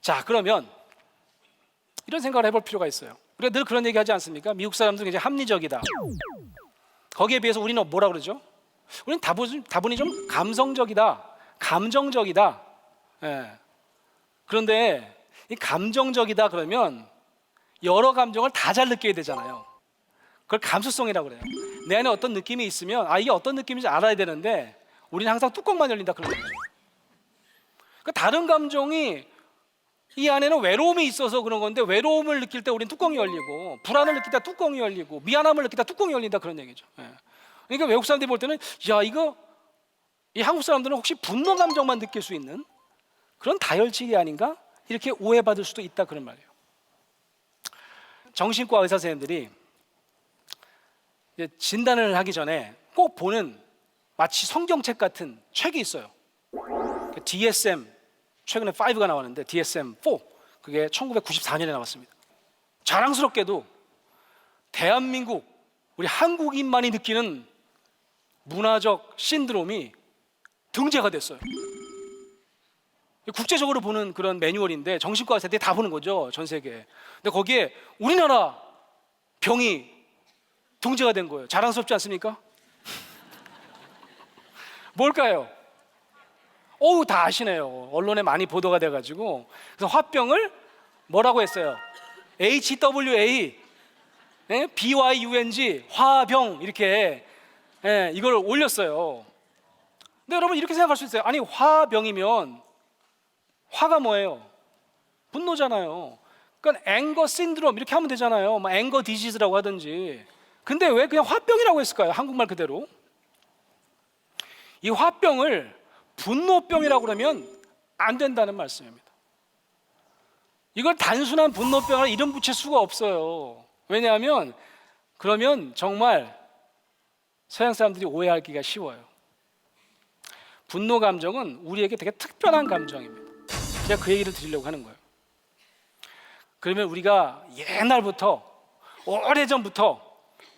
자, 그러면 이런 생각을 해볼 필요가 있어요. 우리가 늘 그런 얘기 하지 않습니까? 미국 사람들은 굉장히 합리적이다. 거기에 비해서 우리는 뭐라 그러죠? 우리는 다분히 좀 감성적이다, 감정적이다. 예. 그런데 이 감정적이다 그러면 여러 감정을 다 잘 느껴야 되잖아요. 그걸 감수성이라고 그래요. 내 안에 어떤 느낌이 있으면 이게 어떤 느낌인지 알아야 되는데 우리는 항상 뚜껑만 열린다 그런 거죠. 그러니까 다른 감정이 이 안에는 외로움이 있어서 그런 건데 외로움을 느낄 때 우리는 뚜껑이 열리고 불안을 느낄 때 뚜껑이 열리고 미안함을 느낄 때 뚜껑이 열린다 그런 얘기죠. 예. 그러니까 외국 사람들이 볼 때는 이 한국 사람들은 혹시 분노 감정만 느낄 수 있는 그런 다혈질이 아닌가? 이렇게 오해받을 수도 있다 그런 말이에요. 정신과 의사 선생님들이 진단을 하기 전에 꼭 보는 마치 성경책 같은 책이 있어요. DSM, 최근에 5가 나왔는데 DSM-4, 그게 1994년에 나왔습니다. 자랑스럽게도 대한민국, 우리 한국인만이 느끼는 문화적 신드롬이 등재가 됐어요. 국제적으로 보는 그런 매뉴얼인데 정신과 의사들이 다 보는 거죠, 전 세계에. 근데 거기에 우리나라 병이 등재가 된 거예요. 자랑스럽지 않습니까? 뭘까요? 다 아시네요. 언론에 많이 보도가 돼가지고. 그래서 화병을 뭐라고 했어요? HWA, BYUNG, 화병 이렇게 이걸 올렸어요. 근데 여러분 이렇게 생각할 수 있어요. 아니 화병이면 화가 뭐예요? 분노잖아요. 그러니까 앵거 신드롬 이렇게 하면 되잖아요. 뭐 앵거 디지즈라고 하든지. 근데 왜 그냥 화병이라고 했을까요? 한국말 그대로. 이 화병을 분노병이라고 그러면 안 된다는 말씀입니다. 이걸 단순한 분노병으로 이름 붙일 수가 없어요. 왜냐하면 그러면 정말 서양 사람들이 오해하기가 쉬워요. 분노 감정은 우리에게 되게 특별한 감정입니다. 제가 그 얘기를 드리려고 하는 거예요. 그러면 우리가 옛날부터 오래전부터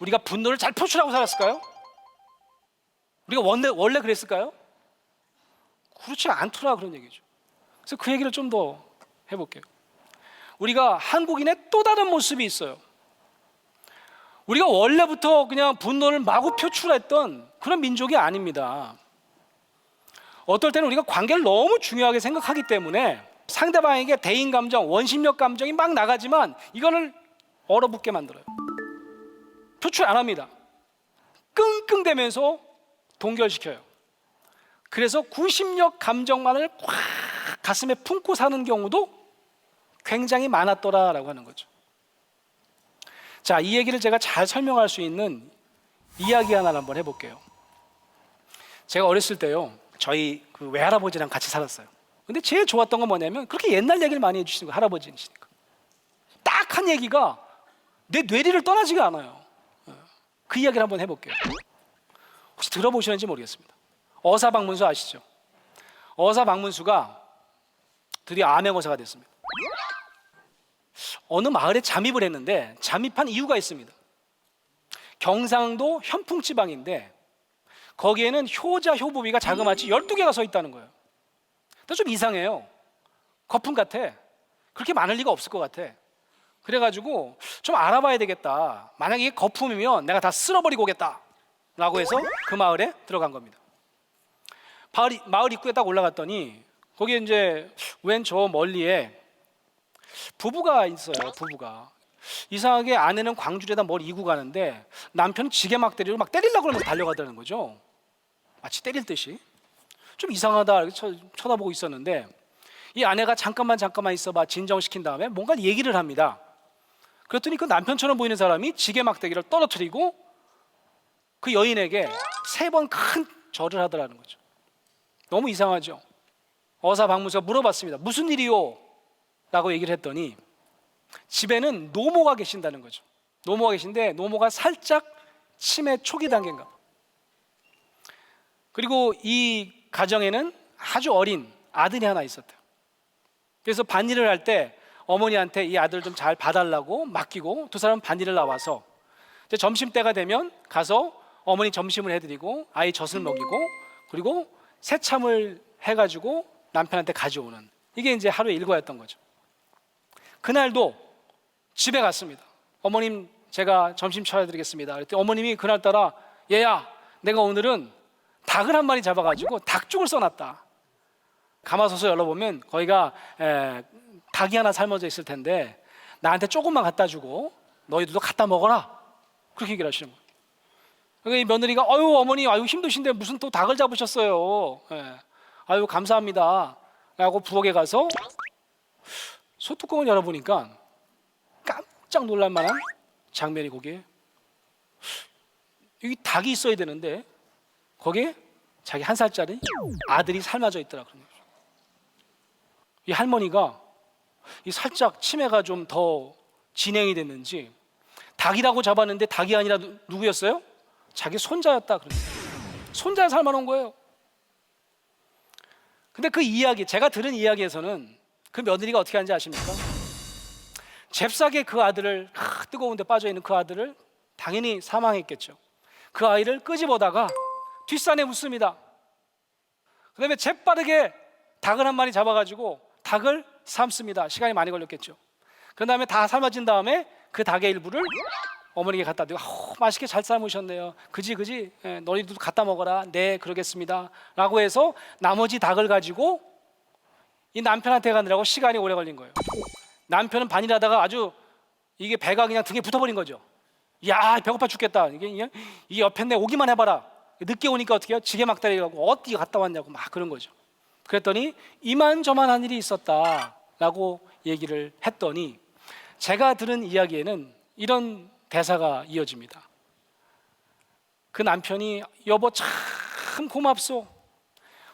우리가 분노를 잘 표출하고 살았을까요? 우리가 원래 그랬을까요? 그렇지 않더라 그런 얘기죠. 그래서 그 얘기를 좀 더 해볼게요. 우리가 한국인의 또 다른 모습이 있어요. 우리가 원래부터 그냥 분노를 마구 표출했던 그런 민족이 아닙니다. 어떨 때는 우리가 관계를 너무 중요하게 생각하기 때문에 상대방에게 대인 감정, 원심력 감정이 막 나가지만 이거를 얼어붙게 만들어요. 표출 안 합니다. 끙끙대면서 동결시켜요. 그래서 구심력 감정만을 꽉 가슴에 품고 사는 경우도 굉장히 많았더라라고 하는 거죠. 자, 이 얘기를 제가 잘 설명할 수 있는 이야기 하나를 한번 해볼게요. 제가 어렸을 때요, 저희 그 외할아버지랑 같이 살았어요. 근데 제일 좋았던 건 뭐냐면 그렇게 옛날 얘기를 많이 해주시는 거예요. 할아버지시니까 딱 한 얘기가 내 뇌리를 떠나지가 않아요. 그 이야기를 한번 해볼게요. 혹시 들어보셨는지 모르겠습니다. 어사방문수 아시죠? 어사방문수가 드디어 암행어사가 됐습니다. 어느 마을에 잠입을 했는데 잠입한 이유가 있습니다. 경상도 현풍지방인데 거기에는 효자 효부비가 자그마치 12개가 서 있다는 거예요. 근데 좀 이상해요. 거품 같아. 그렇게 많을 리가 없을 것 같아. 그래가지고 좀 알아봐야 되겠다. 만약에 이게 거품이면 내가 다 쓸어버리고 오겠다 라고 해서 그 마을에 들어간 겁니다. 마을 입구에 딱 올라갔더니 거기에 이제 왼 저 멀리에 부부가 있어요. 부부가 이상하게 아내는 광주리에다 뭘 이고 가는데 남편은 지게 막대리로 막 때리려고 그러면서 달려가더라는 거죠. 마치 때릴 듯이. 좀 이상하다 이렇게 쳐다보고 있었는데 이 아내가 잠깐만 있어봐 진정시킨 다음에 뭔가 얘기를 합니다. 그랬더니 그 남편처럼 보이는 사람이 지게 막대기를 떨어뜨리고 그 여인에게 3번 큰 절을 하더라는 거죠. 너무 이상하죠. 어사방문수가 물어봤습니다. 무슨 일이요? 라고 얘기를 했더니 집에는 노모가 계신다는 거죠. 노모가 계신데 노모가 살짝 치매 초기 단계인가. 그리고 이 가정에는 아주 어린 아들이 하나 있었대요. 그래서 반일을 할 때 어머니한테 이 아들을 좀 잘 봐달라고 맡기고 두 사람은 반일을 나와서 이제 점심때가 되면 가서 어머니 점심을 해드리고 아이 젖을 먹이고 그리고 새참을 해가지고 남편한테 가져오는 이게 이제 하루의 일과였던 거죠. 그날도 집에 갔습니다. 어머님, 제가 점심 차려드리겠습니다. 그랬더니 어머님이 그날따라, 얘야, 내가 오늘은 닭을 한 마리 잡아가지고 닭죽을 써놨다. 가마솥을 열어보면 거기가 닭이 하나 삶아져 있을 텐데 나한테 조금만 갖다 주고 너희들도 갖다 먹어라. 그렇게 얘기를 하시는 거예요. 그러니까 이 며느리가, 아유 어머니, 아유 힘드신데 무슨 또 닭을 잡으셨어요. 아유 감사합니다 라고 부엌에 가서 소뚜껑을 열어보니까 깜짝 놀랄 만한 장면이 거기에, 여기 닭이 있어야 되는데 거기에 자기 1살짜리 아들이 삶아져 있더라. 그런 거죠. 이 할머니가 이 살짝 치매가 좀 더 진행이 됐는지 닭이라고 잡았는데 닭이 아니라 누구였어요? 자기 손자였다. 그런 거예요. 손자를 삶아놓은 거예요. 근데 그 이야기, 제가 들은 이야기에서는 그 며느리가 어떻게 하는지 아십니까? 잽싸게 그 아들을, 뜨거운 데 빠져있는 그 아들을, 당연히 사망했겠죠. 그 아이를 끄집어다가 뒷산에 묻습니다. 그 다음에 재빠르게 닭을 한 마리 잡아가지고 닭을 삶습니다. 시간이 많이 걸렸겠죠. 그 다음에 다 삶아진 다음에 그 닭의 일부를 어머니에게 갖다 드리고, 맛있게 잘 삶으셨네요. 그지 너희들도 갖다 먹어라. 네 그러겠습니다 라고 해서 나머지 닭을 가지고 이 남편한테 가느라고 시간이 오래 걸린 거예요. 남편은 반일하다가 아주 이게 배가 그냥 등에 붙어버린 거죠. 야 배고파 죽겠다. 이게 옆에 내 오기만 해봐라. 늦게 오니까 어떻게 해요? 지게 막다리라고 어디 갔다 왔냐고 막 그런 거죠. 그랬더니 이만저만한 일이 있었다라고 얘기를 했더니 제가 들은 이야기에는 이런 대사가 이어집니다. 그 남편이, 여보 참 고맙소.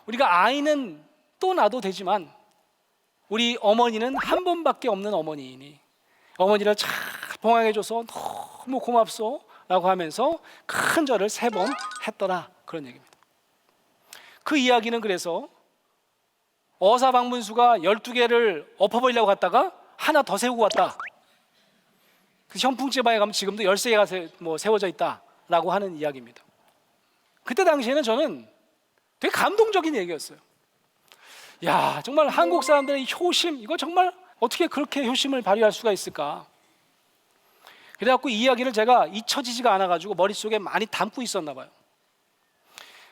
우리가 아이는 또 낳아도 되지만 우리 어머니는 한 번밖에 없는 어머니이니 어머니를 잘 봉양해줘서 너무 고맙소 라고 하면서 큰 절을 3번 했더라. 그런 얘기입니다. 그 이야기는 그래서 어사방문수가 12개를 엎어버리려고 갔다가 하나 더 세우고 왔다. 그 현풍제방에 가면 지금도 13개가 세워져 있다라고 하는 이야기입니다. 그때 당시에는 저는 되게 감동적인 얘기였어요. 야, 정말 한국 사람들의 효심, 이거 정말 어떻게 그렇게 효심을 발휘할 수가 있을까? 그래갖고 이 이야기를 제가 잊혀지지가 않아가지고 머릿속에 많이 담고 있었나 봐요.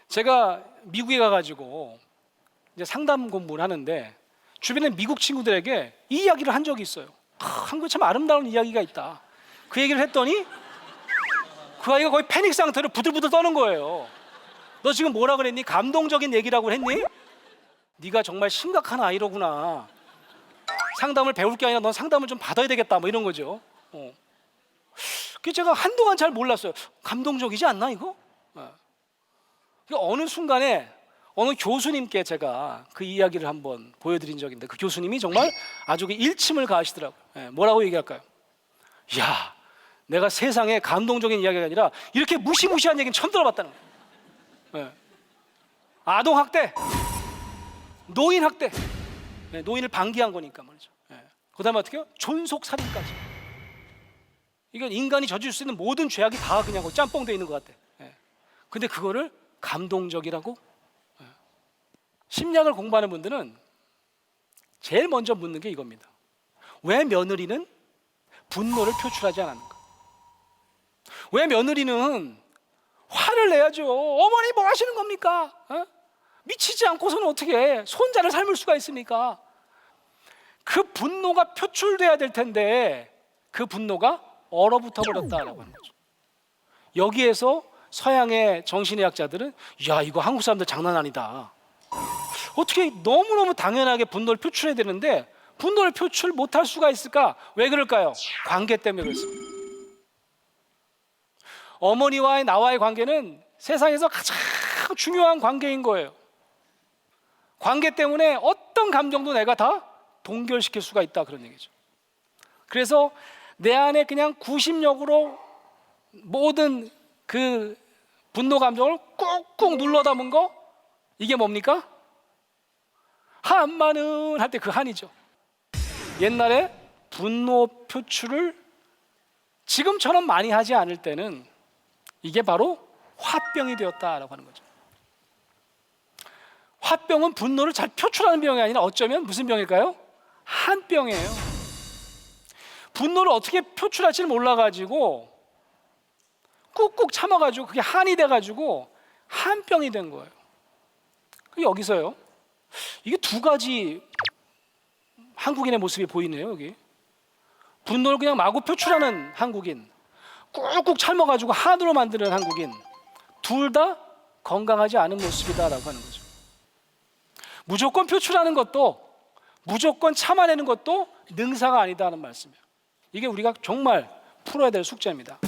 제가 미국에 가가지고 이제 상담 공부를 하는데 주변에 미국 친구들에게 이 이야기를 한 적이 있어요. 한국에 참 아름다운 이야기가 있다. 그 얘기를 했더니 그 아이가 거의 패닉 상태로 부들부들 떠는 거예요. 너 지금 뭐라 그랬니? 감동적인 얘기라고 했니? 네가 정말 심각한 아이로구나. 상담을 배울 게 아니라 넌 상담을 좀 받아야 되겠다. 뭐 이런 거죠. 그게 제가 한동안 잘 몰랐어요. 감동적이지 않나 이거? 어느 순간에 어느 교수님께 제가 그 이야기를 한번 보여드린 적이 있는데 그 교수님이 정말 아주 그 일침을 가하시더라고요. 뭐라고 얘기할까요? 야, 내가 세상에 감동적인 이야기가 아니라 이렇게 무시무시한 얘기는 처음 들어봤다는 거예요. 아동학대, 노인학대, 노인을 방기한 거니까 말이죠. 그 다음에 어떻게 해요? 존속살인까지. 이건 인간이 저질 수 있는 모든 죄악이 다 그냥 짬뽕 돼 있는 것 같아. 근데 그거를 감동적이라고? 심리학을 공부하는 분들은 제일 먼저 묻는 게 이겁니다. 왜 며느리는 분노를 표출하지 않았는가? 왜 며느리는 화를 내야죠? 어머니 뭐 하시는 겁니까? 미치지 않고서는 어떻게 손자를 삶을 수가 있습니까? 그 분노가 표출돼야 될 텐데 그 분노가 얼어붙어 버렸다라고 하는 거죠. 여기에서 서양의 정신의학자들은 야, 이거 한국 사람들 장난 아니다. 어떻게 너무너무 당연하게 분노를 표출해야 되는데 분노를 표출 못할 수가 있을까? 왜 그럴까요? 관계 때문에 그렇습니다. 어머니와의 나와의 관계는 세상에서 가장 중요한 관계인 거예요. 관계 때문에 어떤 감정도 내가 다 동결시킬 수가 있다, 그런 얘기죠. 그래서 내 안에 그냥 구심력으로 모든 그 분노 감정을 꾹꾹 눌러 담은 거, 이게 뭡니까? 한마는 할 때 그 한이죠. 옛날에 분노 표출을 지금처럼 많이 하지 않을 때는 이게 바로 화병이 되었다라고 하는 거죠. 화병은 분노를 잘 표출하는 병이 아니라 어쩌면 무슨 병일까요? 한병이에요. 분노를 어떻게 표출할지를 몰라가지고 꾹꾹 참아가지고 그게 한이 돼가지고 한병이 된 거예요. 여기서요, 이게 두 가지 한국인의 모습이 보이네요. 여기 분노를 그냥 마구 표출하는 한국인, 꾹꾹 참아가지고 한으로 만드는 한국인, 둘 다 건강하지 않은 모습이다라고 하는 거죠. 무조건 표출하는 것도, 무조건 참아내는 것도 능사가 아니다는 말씀이에요. 이게 우리가 정말 풀어야 될 숙제입니다.